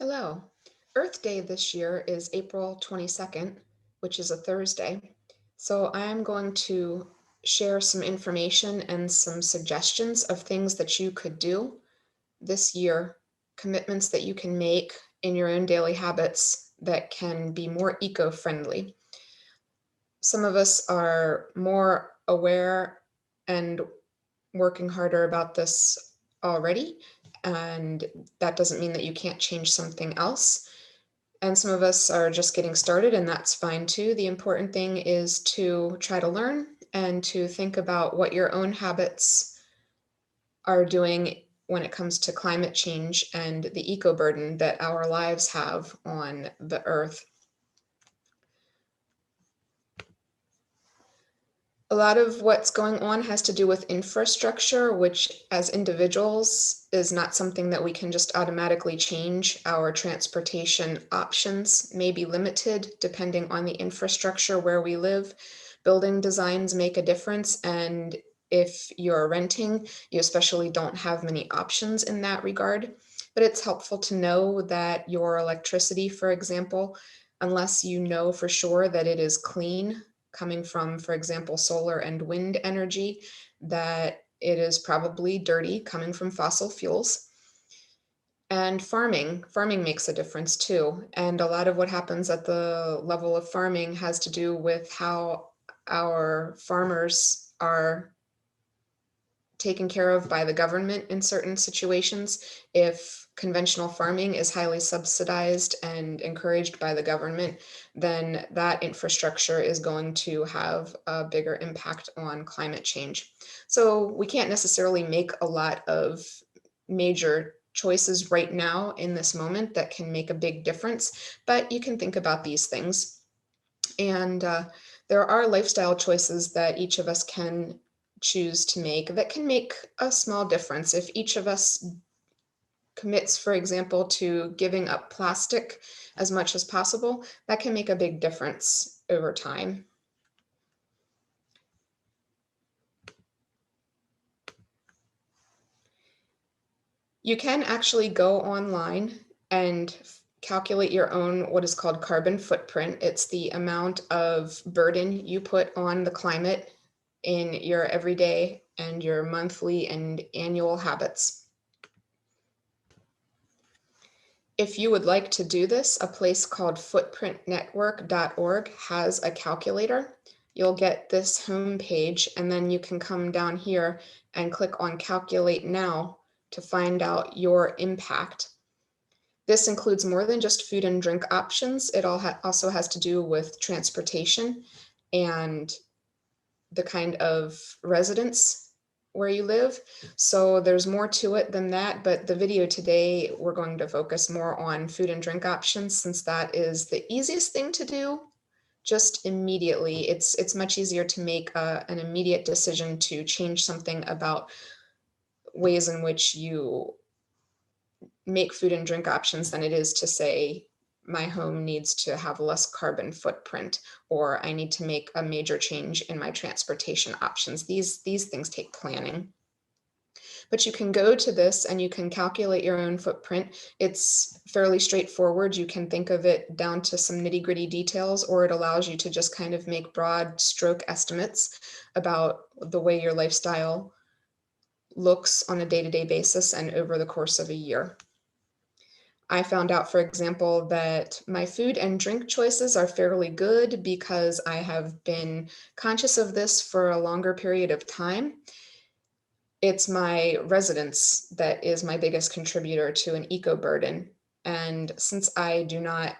Hello. Earth Day this year is April 22nd, which is a Thursday. So I'm going to share some information and some suggestions of things that you could do this year, commitments that you can make in your own daily habits that can be more eco-friendly. Some of us are more aware and working harder about this already, and that doesn't mean that you can't change something else. And some of us are just getting started, and that's fine too. The important thing is to try to learn and to think about what your own habits are doing when it comes to climate change and the eco burden that our lives have on the earth. A lot of what's going on has to do with infrastructure, which as individuals is not something that we can just automatically change. Our transportation options may be limited depending on the infrastructure where we live. Building designs make a difference, and if you're renting, you especially don't have many options in that regard. But it's helpful to know that your electricity, for example, unless you know for sure that it is clean, coming from, for example, solar and wind energy, that it is probably dirty coming from fossil fuels. And farming makes a difference too. And a lot of what happens at the level of farming has to do with how our farmers are taken care of by the government in certain situations. If conventional farming is highly subsidized and encouraged by the government, then that infrastructure is going to have a bigger impact on climate change. So we can't necessarily make a lot of major choices right now in this moment that can make a big difference, but you can think about these things. And there are lifestyle choices that each of us can choose to make that can make a small difference. If each of us commits, for example, to giving up plastic as much as possible, that can make a big difference over time. You can actually go online and calculate your own what is called carbon footprint. It's the amount of burden you put on the climate in your everyday and your monthly and annual habits. If you would like to do this, a place called footprintnetwork.org has a calculator. You'll get this home page, and then you can come down here and click on Calculate Now to find out your impact. This includes more than just food and drink options. It also has to do with transportation and the kind of residence where you live. So there's more to it than that, but the video today, we're going to focus more on food and drink options since that is the easiest thing to do just immediately. It's much easier to make an immediate decision to change something about ways in which you make food and drink options than it is to say, my home needs to have less carbon footprint, or I need to make a major change in my transportation options. These things take planning. But you can go to this and you can calculate your own footprint. It's fairly straightforward. You can think of it down to some nitty-gritty details, or it allows you to just kind of make broad stroke estimates about the way your lifestyle looks on a day-to-day basis and over the course of a year. I found out, for example, that my food and drink choices are fairly good because I have been conscious of this for a longer period of time. It's my residence that is my biggest contributor to an eco burden. And since I do not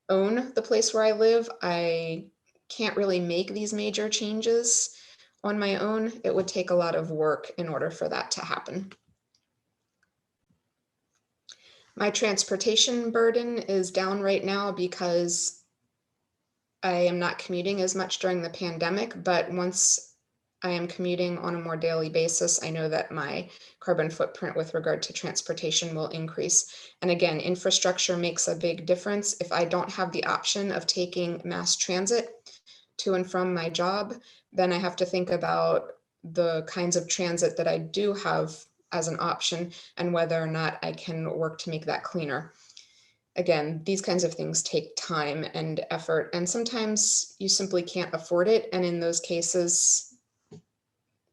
own the place where I live, I can't really make these major changes on my own. It would take a lot of work in order for that to happen. My transportation burden is down right now because I am not commuting as much during the pandemic, but once I am commuting on a more daily basis, I know that my carbon footprint with regard to transportation will increase. And again, infrastructure makes a big difference. If I don't have the option of taking mass transit to and from my job, then I have to think about the kinds of transit that I do have as an option and whether or not I can work to make that cleaner. Again, these kinds of things take time and effort, and sometimes you simply can't afford it. And in those cases,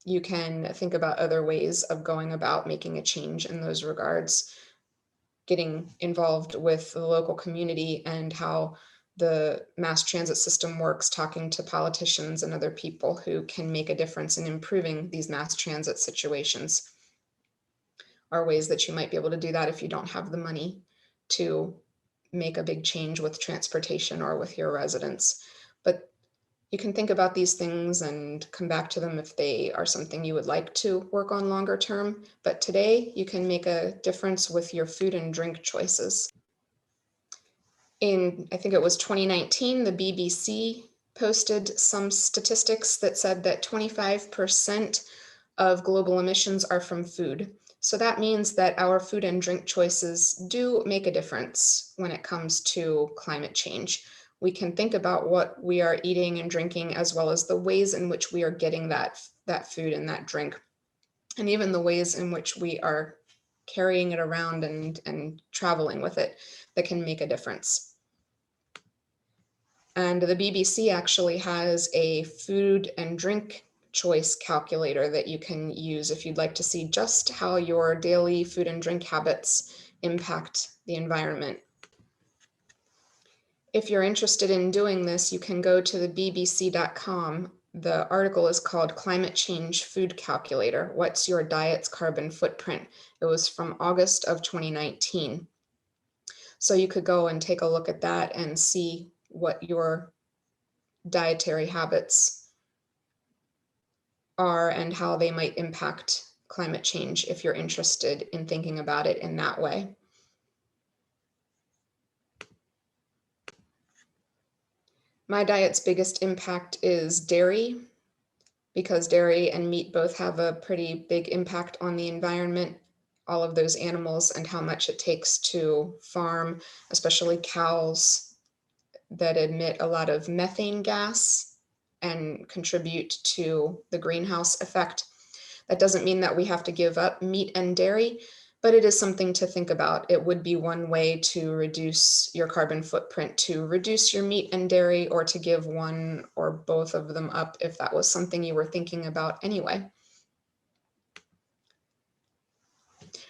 you can think about other ways of going about making a change in those regards, getting involved with the local community and how the mass transit system works, talking to politicians and other people who can make a difference in improving these mass transit situations are ways that you might be able to do that if you don't have the money to make a big change with transportation or with your residents. But you can think about these things and come back to them if they are something you would like to work on longer term. But today you can make a difference with your food and drink choices. In, I think it was 2019, the BBC posted some statistics that said that 25% of global emissions are from food. So that means that our food and drink choices do make a difference when it comes to climate change. We can think about what we are eating and drinking, as well as the ways in which we are getting that food and that drink, and even the ways in which we are carrying it around and traveling with it that can make a difference. And the BBC actually has a food and drink choice calculator that you can use if you'd like to see just how your daily food and drink habits impact the environment. If you're interested in doing this, you can go to the bbc.com. The article is called Climate Change Food Calculator: What's Your Diet's Carbon Footprint? It was from August of 2019. So you could go and take a look at that and see what your dietary habits are and how they might impact climate change if you're interested in thinking about it in that way. My diet's biggest impact is dairy, because dairy and meat both have a pretty big impact on the environment, all of those animals and how much it takes to farm, especially cows that emit a lot of methane gas and contribute to the greenhouse effect. That doesn't mean that we have to give up meat and dairy, but it is something to think about. It would be one way to reduce your carbon footprint, to reduce your meat and dairy, or to give one or both of them up if that was something you were thinking about anyway.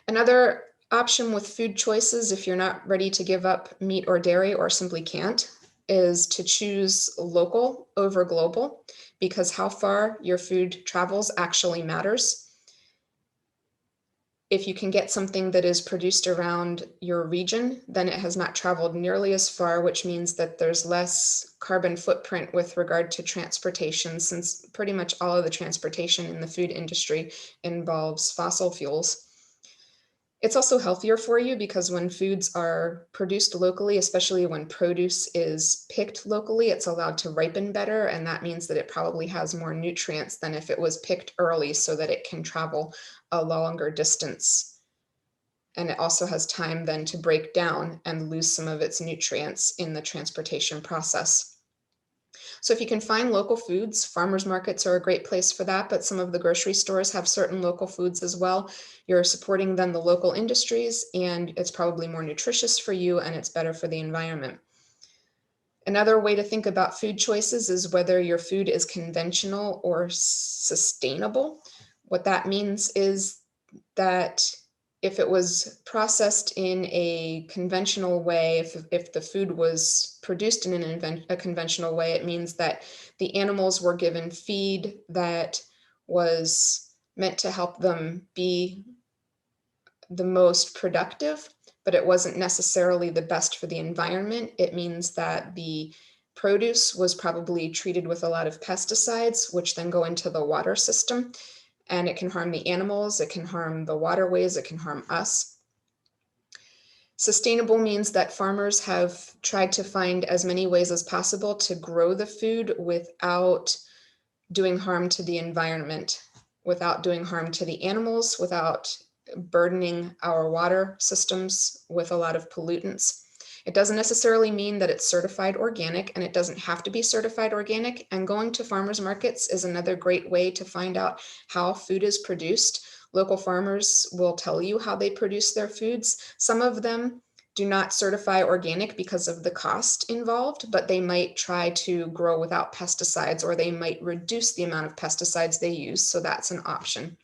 Another option with food choices, if you're not ready to give up meat or dairy or simply can't, is to choose local over global, because how far your food travels actually matters. If you can get something that is produced around your region, then it has not traveled nearly as far, which means that there's less carbon footprint with regard to transportation, since pretty much all of the transportation in the food industry involves fossil fuels. It's also healthier for you because when foods are produced locally, especially when produce is picked locally, it's allowed to ripen better. And that means that it probably has more nutrients than if it was picked early so that it can travel a longer distance. And it also has time then to break down and lose some of its nutrients in the transportation process. So if you can find local foods, farmers markets are a great place for that, but some of the grocery stores have certain local foods as well. You're supporting then the local industries, and it's probably more nutritious for you and it's better for the environment. Another way to think about food choices is whether your food is conventional or sustainable. What that means is that if it was processed in a conventional way, if the food was produced in a conventional way, it means that the animals were given feed that was meant to help them be the most productive, but it wasn't necessarily the best for the environment. It means that the produce was probably treated with a lot of pesticides, which then go into the water system. And it can harm the animals, it can harm the waterways, it can harm us. Sustainable means that farmers have tried to find as many ways as possible to grow the food without doing harm to the environment, without doing harm to the animals, without burdening our water systems with a lot of pollutants. It doesn't necessarily mean that it's certified organic, and it doesn't have to be certified organic. And going to farmers markets is another great way to find out how food is produced. Local farmers will tell you how they produce their foods. Some of them do not certify organic because of the cost involved, but they might try to grow without pesticides, or they might reduce the amount of pesticides they use. So that's an option.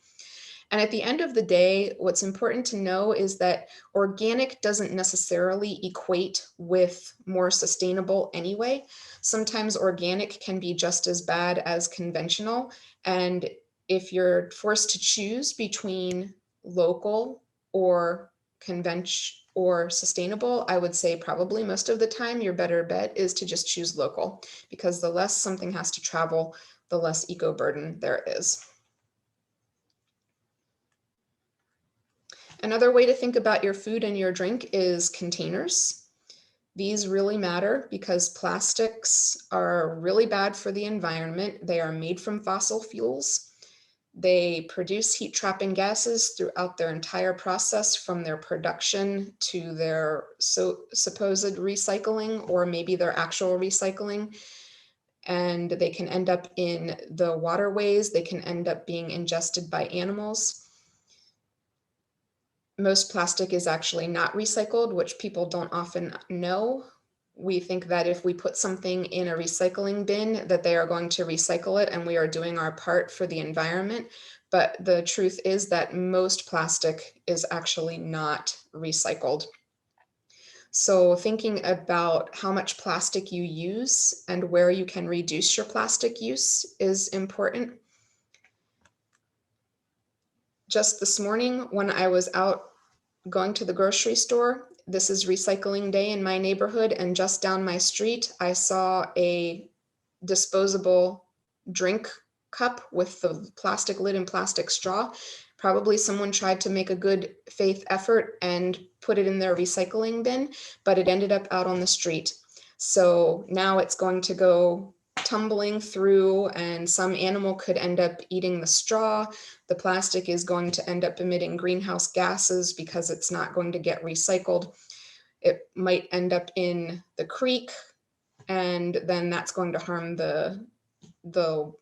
And at the end of the day, what's important to know is that organic doesn't necessarily equate with more sustainable anyway. Sometimes organic can be just as bad as conventional. And if you're forced to choose between local or conventional or sustainable, I would say probably most of the time your better bet is to just choose local, because the less something has to travel, the less eco burden there is. Another way to think about your food and your drink is containers. These really matter because plastics are really bad for the environment. They are made from fossil fuels. They produce heat trapping gases throughout their entire process, from their production to their supposed recycling, or maybe their actual recycling. And they can end up in the waterways. They can end up being ingested by animals. Most plastic is actually not recycled, which people don't often know. We think that if we put something in a recycling bin, that they are going to recycle it and we are doing our part for the environment. But the truth is that most plastic is actually not recycled. So thinking about how much plastic you use and where you can reduce your plastic use is important. Just this morning, when I was out going to the grocery store, this is recycling day in my neighborhood, and just down my street, I saw a disposable drink cup with the plastic lid and plastic straw. Probably someone tried to make a good faith effort and put it in their recycling bin, but it ended up out on the street. So now it's going to go tumbling through, and some animal could end up eating the straw. The plastic is going to end up emitting greenhouse gases because it's not going to get recycled. It might end up in the creek, and then that's going to harm the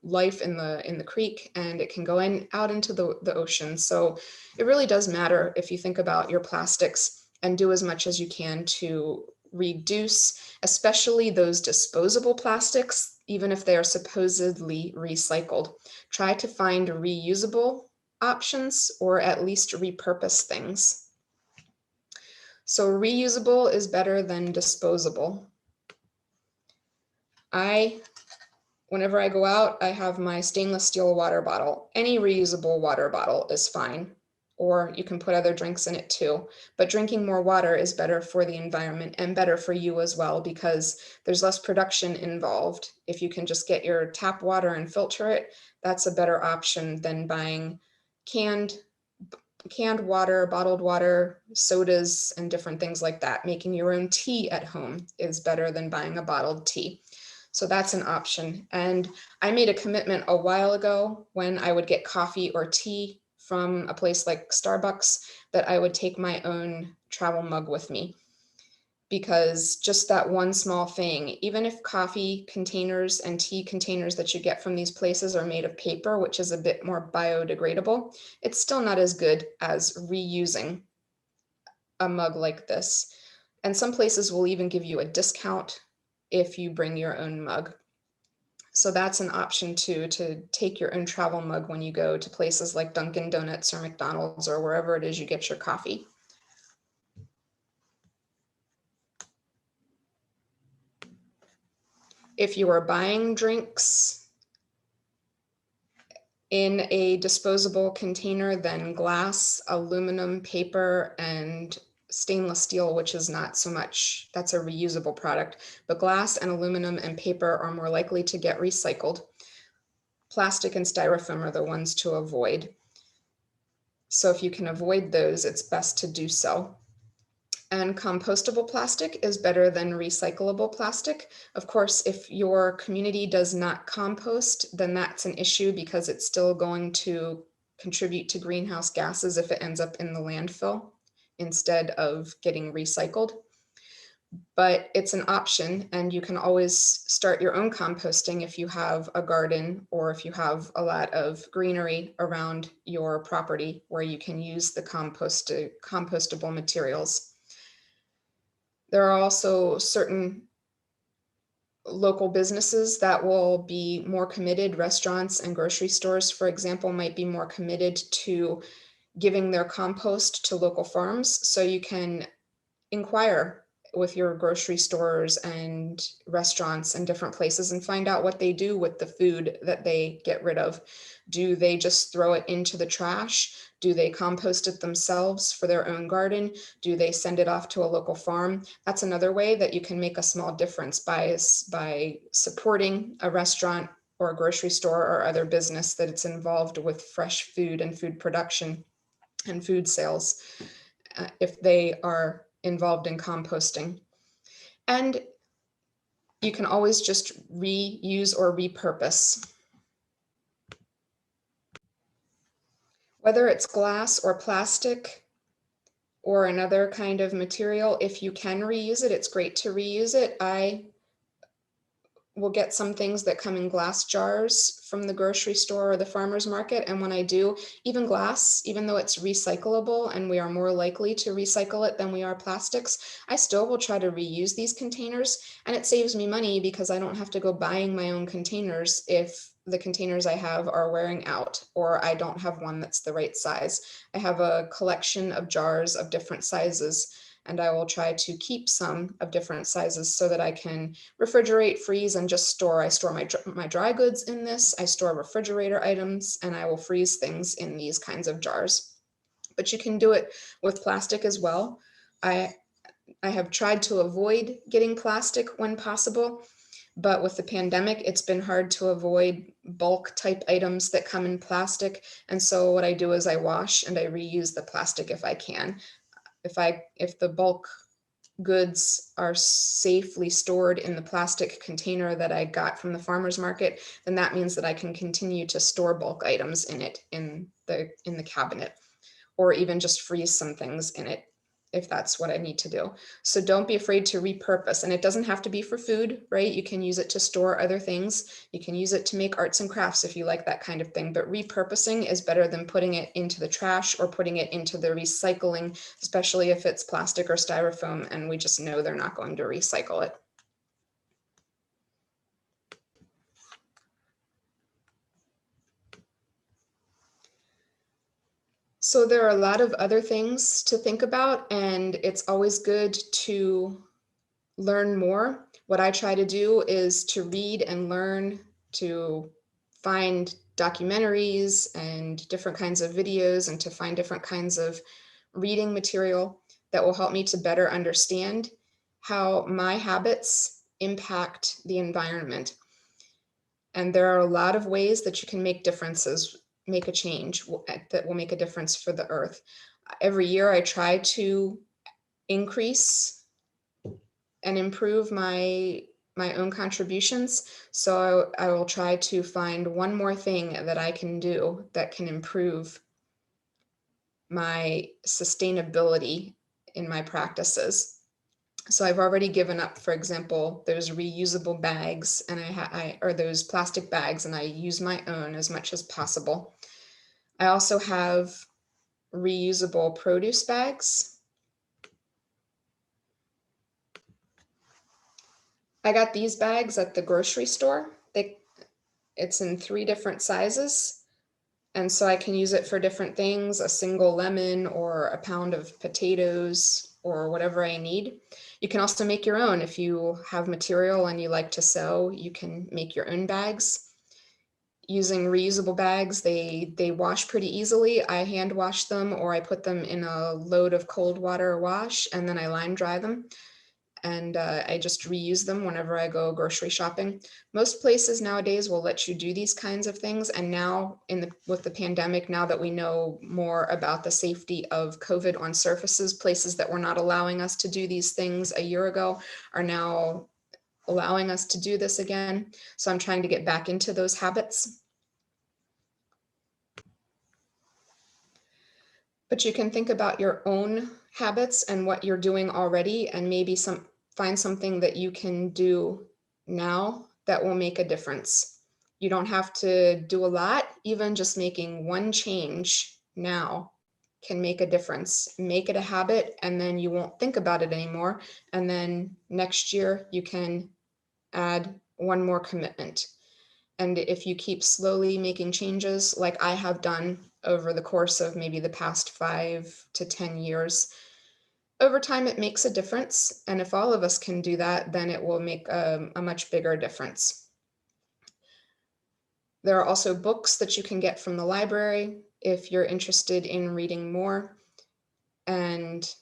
life in the creek, and it can go out into the ocean. So it really does matter if you think about your plastics, and do as much as you can to reduce, especially those disposable plastics, even if they are supposedly recycled. Try to find reusable options, or at least repurpose things. So reusable is better than disposable. Whenever I go out, I have my stainless steel water bottle. Any reusable water bottle is fine, or you can put other drinks in it too. But drinking more water is better for the environment and better for you as well, because there's less production involved. If you can just get your tap water and filter it, that's a better option than buying canned water, bottled water, sodas, and different things like that. Making your own tea at home is better than buying a bottled tea. So that's an option. And I made a commitment a while ago, when I would get coffee or tea from a place like Starbucks, that I would take my own travel mug with me. Because just that one small thing, even if coffee containers and tea containers that you get from these places are made of paper, which is a bit more biodegradable, it's still not as good as reusing a mug like this. And some places will even give you a discount if you bring your own mug. So that's an option too, to take your own travel mug when you go to places like Dunkin' Donuts or McDonald's or wherever it is you get your coffee. If you are buying drinks in a disposable container, then glass, aluminum, paper, and stainless steel, which is not so much, that's a reusable product, but glass and aluminum and paper are more likely to get recycled. Plastic and styrofoam are the ones to avoid. So if you can avoid those, it's best to do so. And compostable plastic is better than recyclable plastic. Of course, if your community does not compost, then that's an issue, because it's still going to contribute to greenhouse gases if it ends up in the landfill instead of getting recycled. but it's an option, and you can always start your own composting if you have a garden or if you have a lot of greenery around your property where you can use the compostable materials. There are also certain local businesses that will be more committed. Restaurants and grocery stores, for example, might be more committed to giving their compost to local farms. So you can inquire with your grocery stores and restaurants and different places and find out what they do with the food that they get rid of. Do they just throw it into the trash? Do they compost it themselves for their own garden? Do they send it off to a local farm? That's another way that you can make a small difference by supporting a restaurant or a grocery store or other business that it's involved with fresh food and food production and food sales, if they are involved in composting. And you can always just reuse or repurpose. Whether it's glass or plastic or another kind of material, if you can reuse it, it's great to reuse it. I will get some things that come in glass jars from the grocery store or the farmer's market. And when I do, even glass, even though it's recyclable and we are more likely to recycle it than we are plastics, I still will try to reuse these containers. And it saves me money because I don't have to go buying my own containers if the containers I have are wearing out or I don't have one that's the right size. I have a collection of jars of different sizes, and I will try to keep some of different sizes so that I can refrigerate, freeze, and just store. I store my dry goods in this. I store refrigerator items, and I will freeze things in these kinds of jars. But you can do it with plastic as well. I have tried to avoid getting plastic when possible, but with the pandemic, it's been hard to avoid bulk type items that come in plastic. And so what I do is I wash and I reuse the plastic if I can. If the bulk goods are safely stored in the plastic container that I got from the farmer's market, then that means that I can continue to store bulk items in it in the cabinet, or even just freeze some things in it if that's what I need to do. So don't be afraid to repurpose. And it doesn't have to be for food, right? You can use it to store other things. You can use it to make arts and crafts if you like that kind of thing. But repurposing is better than putting it into the trash or putting it into the recycling, especially if it's plastic or styrofoam and we just know they're not going to recycle it. So there are a lot of other things to think about, and it's always good to learn more. What I try to do is to read and learn, to find documentaries and different kinds of videos, and to find different kinds of reading material that will help me to better understand how my habits impact the environment. And there are a lot of ways that you can make differences, make a change that will make a difference for the earth. Every year I try to increase and improve my own contributions. So I will try to find one more thing that I can do that can improve my sustainability in my practices. So I've already given up, for example, those reusable bags, and or those plastic bags, and I use my own as much as possible. I also have reusable produce bags. I got these bags at the grocery store. It's in 3 different sizes, and so I can use it for different things, a single lemon or a pound of potatoes or whatever I need. You can also make your own. If you have material and you like to sew, you can make your own bags. Using reusable bags, they wash pretty easily. I hand wash them, or I put them in a load of cold water wash, and then I line dry them. And I just reuse them whenever I go grocery shopping. Most places nowadays will let you do these kinds of things. And now with the pandemic, now that we know more about the safety of COVID on surfaces, places that were not allowing us to do these things a year ago are now allowing us to do this again. So I'm trying to get back into those habits. But you can think about your own habits and what you're doing already, and maybe find something that you can do now that will make a difference. You don't have to do a lot, even just making one change now can make a difference. Make it a habit, and then you won't think about it anymore. And then next year, you can add one more commitment. And if you keep slowly making changes, like I have done over the course of maybe the past 5 to 10 years, over time it makes a difference. And if all of us can do that, then it will make a much bigger difference. There are also books that you can get from the library if you're interested in reading more, and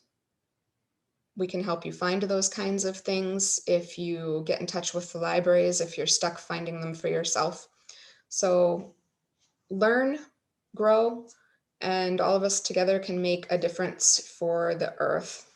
we can help you find those kinds of things if you get in touch with the libraries, if you're stuck finding them for yourself. So learn, grow, and all of us together can make a difference for the earth.